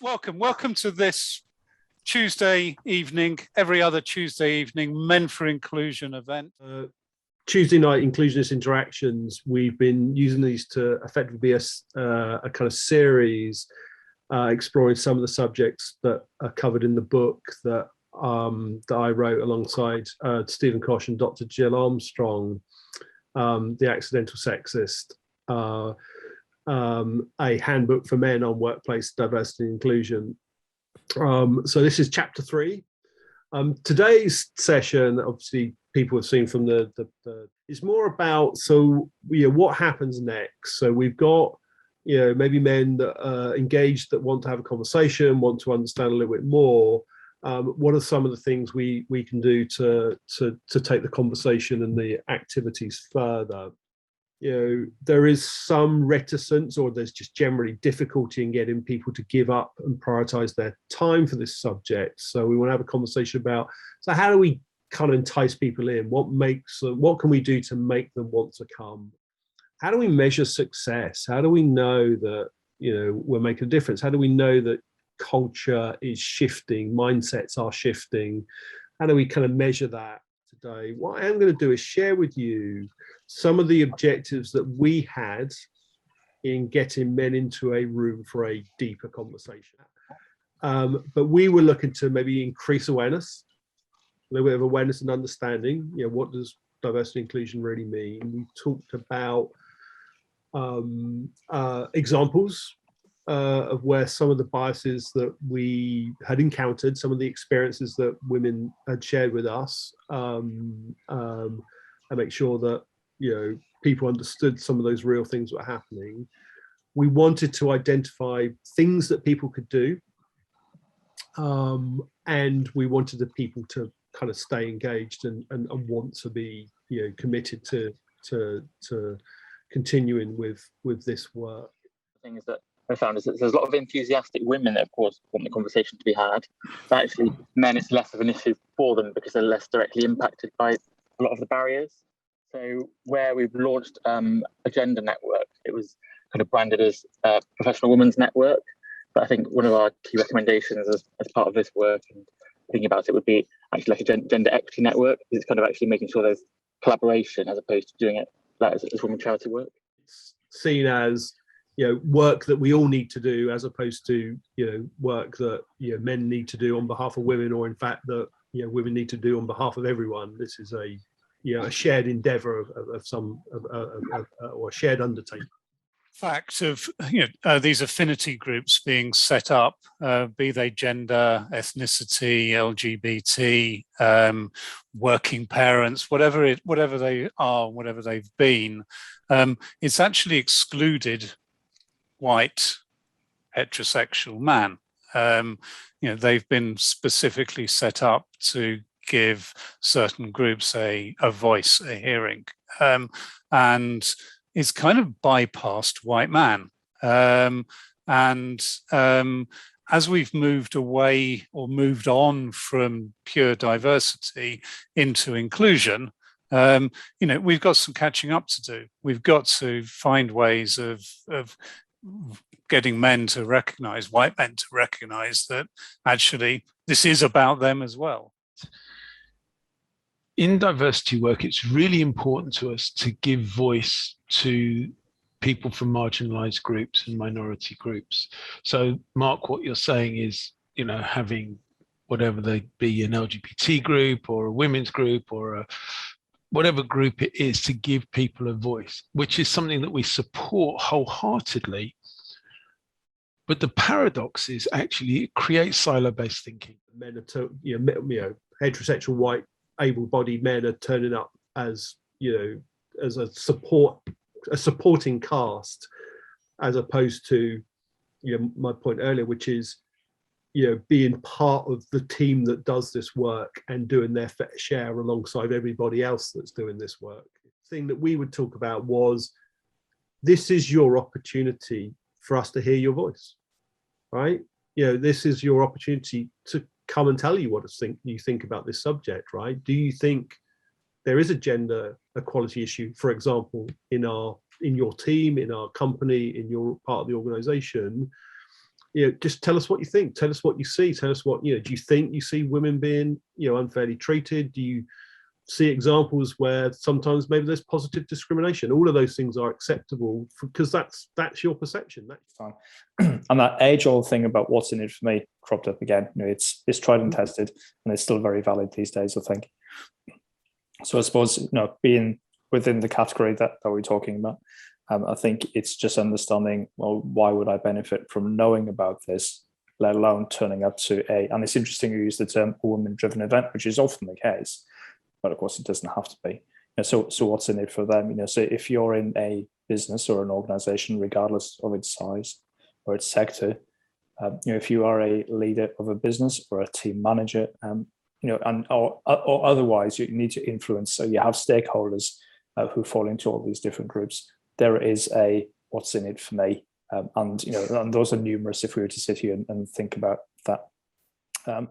Welcome to this Tuesday evening, every other Tuesday evening, Men for Inclusion event. Tuesday night Inclusionist Interactions, we've been using these to effectively be a kind of series exploring some of the subjects that are covered in the book that I wrote alongside Stephen Kosh and Dr. Jill Armstrong, The Accidental Sexist, a handbook for men on workplace diversity and inclusion. So this is chapter 3. Today's session, obviously, people have seen from the is more about what happens next. So we've got maybe men that are engaged that want to have a conversation, want to understand a little bit more. What are some of the things we can do to take the conversation and the activities further? There is some reticence, or there's just generally difficulty in getting people to give up and prioritize their time for this subject. So we want to have a conversation about, so how do we kind of entice people in? What can we do to make them want to come? How do we measure success? How do we know that, we're making a difference? How do we know that culture is shifting, mindsets are shifting? How do we kind of measure that today? What I'm going to do is share with you some of the objectives that we had in getting men into a room for a deeper conversation. But we were looking to maybe increase awareness, a little bit of awareness and understanding. What does diversity and inclusion really mean? We talked about examples of where some of the biases that we had encountered, some of the experiences that women had shared with us, and make sure that people understood some of those real things that were happening. We wanted to identify things that people could do, and we wanted the people to kind of stay engaged and want to be committed to continuing with this work. The thing is that I found is that there's a lot of enthusiastic women that, of course, want the conversation to be had. But actually, men, it's less of an issue for them because they're less directly impacted by a lot of the barriers. So where we've launched a gender network, it was kind of branded as a professional women's network. But I think one of our key recommendations as part of this work and thinking about it would be actually like a gender equity network. It's kind of actually making sure there's collaboration as opposed to doing it like as women charity work. It's seen as work that we all need to do, as opposed to work that men need to do on behalf of women, or in fact that women need to do on behalf of everyone. This is a shared endeavor of some or a shared undertaking. Fact of these affinity groups being set up, be they gender, ethnicity, LGBT, working parents, whatever they are, whatever they've been, it's actually excluded white heterosexual man. They've been specifically set up to give certain groups a voice, a hearing, and it's kind of bypassed white man. As we've moved away or moved on from pure diversity into inclusion, we've got some catching up to do. We've got to find ways of getting men to recognize, white men to recognize that actually this is about them as well. In diversity work, it's really important to us to give voice to people from marginalized groups and minority groups. So, Mark, what you're saying is, having whatever they be, an LGBT group or a women's group or whatever group it is, to give people a voice, which is something that we support wholeheartedly. But the paradox is actually it creates silo-based thinking. Men are, heterosexual white able-bodied men are turning up as as a supporting cast, as opposed to my point earlier, which is being part of the team that does this work and doing their fair share alongside everybody else that's doing this work. The thing that we would talk about was, this is your opportunity for us to hear your voice, right? This is your opportunity to come and tell you what you think about this subject, right? Do you think there is a gender equality issue, for example, in your team, in our company, in your part of the organization? just tell us what you think. Tell us what you see. Tell us what, do you think you see women being, unfairly treated? Do you see examples where sometimes maybe there's positive discrimination? All of those things are acceptable because that's your perception. And that age-old thing about what's in it for me cropped up again. It's tried and tested, and it's still very valid these days, I think. So I suppose, being within the category that we're talking about, I think it's just understanding, well, why would I benefit from knowing about this, let alone turning up to and it's interesting you use the term a women-driven event, which is often the case, but of course it doesn't have to be. So what's in it for them? So if you're in a business or an organization, regardless of its size or its sector, if you are a leader of a business or a team manager, or otherwise you need to influence. So you have stakeholders who fall into all these different groups. There is a what's in it for me, and those are numerous. If we were to sit here and think about that, I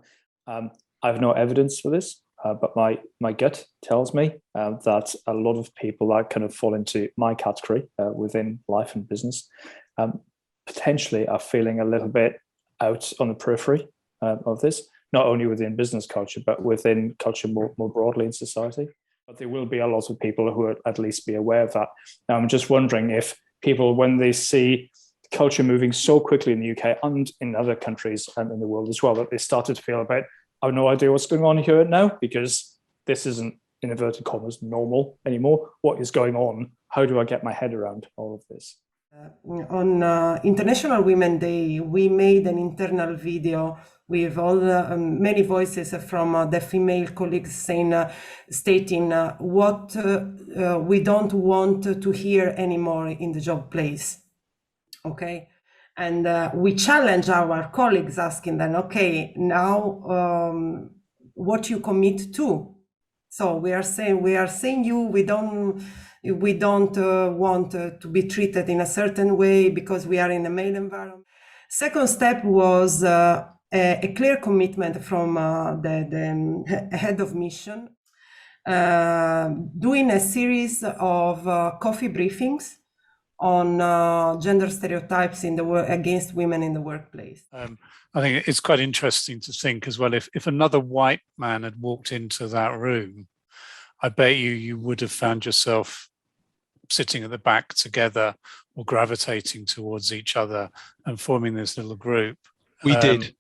have no evidence for this. But my gut tells me that a lot of people that kind of fall into my category within life and business potentially are feeling a little bit out on the periphery of this, not only within business culture, but within culture more broadly in society. But there will be a lot of people who will at least be aware of that. Now, I'm just wondering if people, when they see culture moving so quickly in the UK and in other countries and in the world as well, that they started to feel about, I have no idea what's going on here now, because this isn't, in inverted commas, normal anymore. What is going on? How do I get my head around all of this? On International Women's Day, we made an internal video with all many voices from the female colleagues stating what we don't want to hear anymore in the job place. Okay. And we challenge our colleagues, asking them, okay, now what you commit to. So we are saying we don't want to be treated in a certain way because we are in a male environment. Second step was a clear commitment from the head of mission, doing a series of coffee briefings on gender stereotypes against women in the workplace. I think it's quite interesting to think as well, if another white man had walked into that room, I bet you would have found yourself sitting at the back together or gravitating towards each other and forming this little group. We did.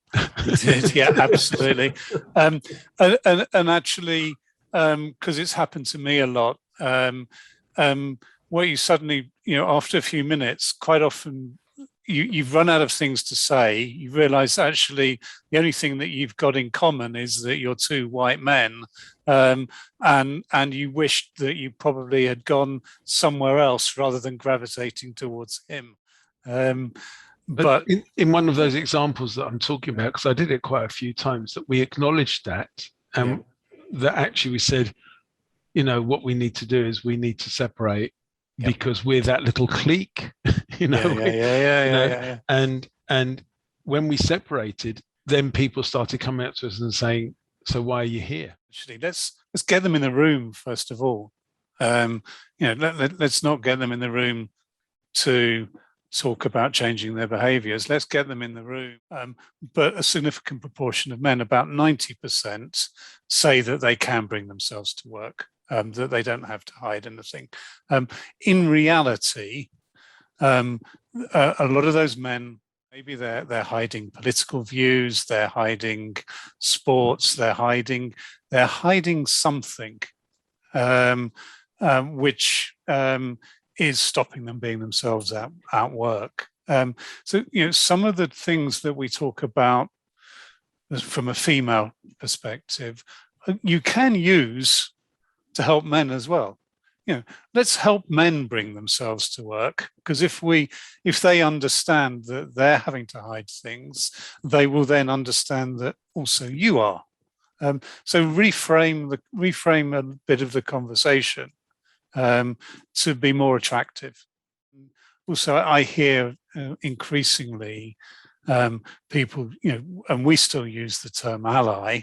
We did, yeah, absolutely. And actually, because it's happened to me a lot, where you suddenly, after a few minutes, quite often you've run out of things to say. You realize actually the only thing that you've got in common is that you're two white men, and you wished that you probably had gone somewhere else rather than gravitating towards him. But in one of those examples that I'm talking about, because I did it quite a few times, that we acknowledged that, that actually we said, what we need to do is we need to separate. Yep. Because we're that little clique, and when we separated, then people started coming up to us and saying, "So why are you here?" Actually, let's get them in the room first of all. Let's not get them in the room to talk about changing their behaviours. Let's get them in the room. But a significant proportion of men, about 90%, say that they can bring themselves to work. That they don't have to hide anything. In reality, a lot of those men, maybe they're hiding political views, they're hiding sports, they're hiding something which is stopping them being themselves at work. So some of the things that we talk about from a female perspective, you can use to help men as well. Let's help men bring themselves to work, because if they understand that they're having to hide things, they will then understand that also you are. So reframe a bit of the conversation to be more attractive. Also, I hear increasingly people, and we still use the term ally,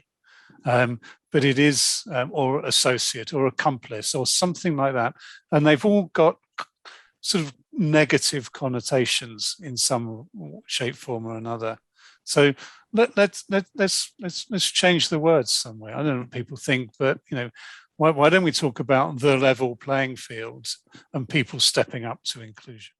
but it is, or associate or accomplice or something like that. And they've all got sort of negative connotations in some shape, form, or another. So let's change the words somewhere. I don't know what people think, but why don't we talk about the level playing field and people stepping up to inclusion?